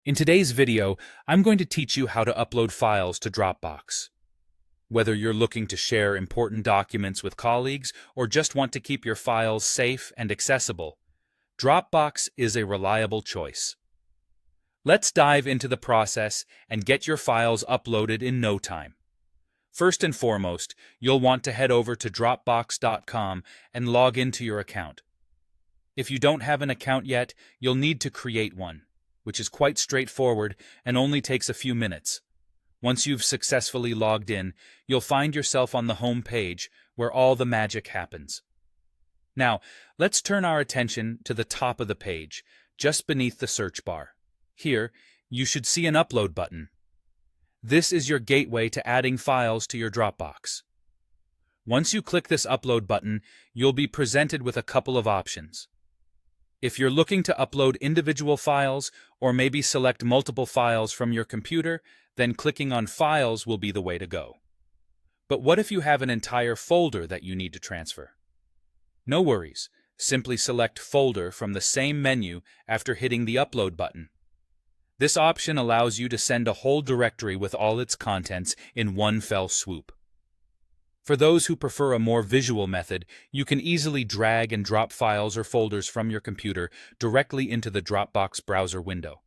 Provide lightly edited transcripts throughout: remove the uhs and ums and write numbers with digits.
In today's video, I'm going to teach you how to upload files to Dropbox. Whether you're looking to share important documents with colleagues or just want to keep your files safe and accessible, Dropbox is a reliable choice. Let's dive into the process and get your files uploaded in no time. First and foremost, you'll want to head over to Dropbox.com and log into your account. If you don't have an account yet, you'll need to create one, which is quite straightforward and only takes a few minutes. Once you've successfully logged in, you'll find yourself on the home page where all the magic happens. Now, let's turn our attention to the top of the page, just beneath the search bar. Here, you should see an upload button. This is your gateway to adding files to your Dropbox. Once you click this upload button, you'll be presented with a couple of options. If you're looking to upload individual files or maybe select multiple files from your computer, then clicking on Files will be the way to go. But what if you have an entire folder that you need to transfer? No worries, simply select Folder from the same menu after hitting the Upload button. This option allows you to send a whole directory with all its contents in one fell swoop. For those who prefer a more visual method, you can easily drag and drop files or folders from your computer directly into the Dropbox browser window.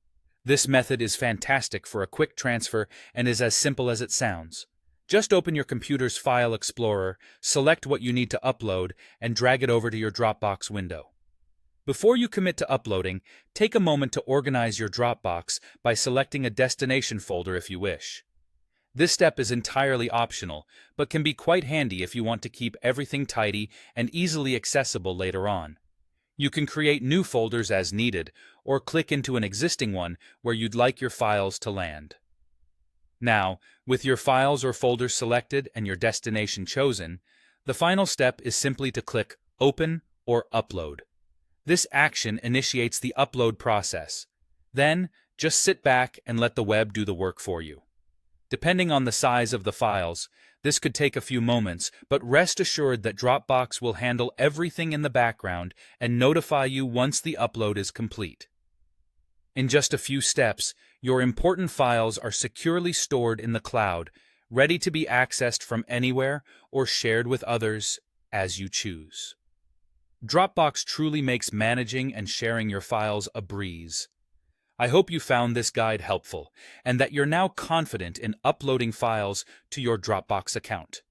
This method is fantastic for a quick transfer and is as simple as it sounds. Just open your computer's File Explorer, select what you need to upload, and drag it over to your Dropbox window. Before you commit to uploading, take a moment to organize your Dropbox by selecting a destination folder if you wish. This step is entirely optional, but can be quite handy if you want to keep everything tidy and easily accessible later on. You can create new folders as needed, or click into an existing one where you'd like your files to land. Now, with your files or folders selected and your destination chosen, the final step is simply to click Open or Upload. This action initiates the upload process. Then, just sit back and let the web do the work for you. Depending on the size of the files, this could take a few moments, but rest assured that Dropbox will handle everything in the background and notify you once the upload is complete. In just a few steps, your important files are securely stored in the cloud, ready to be accessed from anywhere or shared with others as you choose. Dropbox truly makes managing and sharing your files a breeze. I hope you found this guide helpful and that you're now confident in uploading files to your Dropbox account.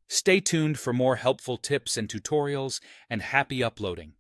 Stay tuned for more helpful tips and tutorials, and happy uploading.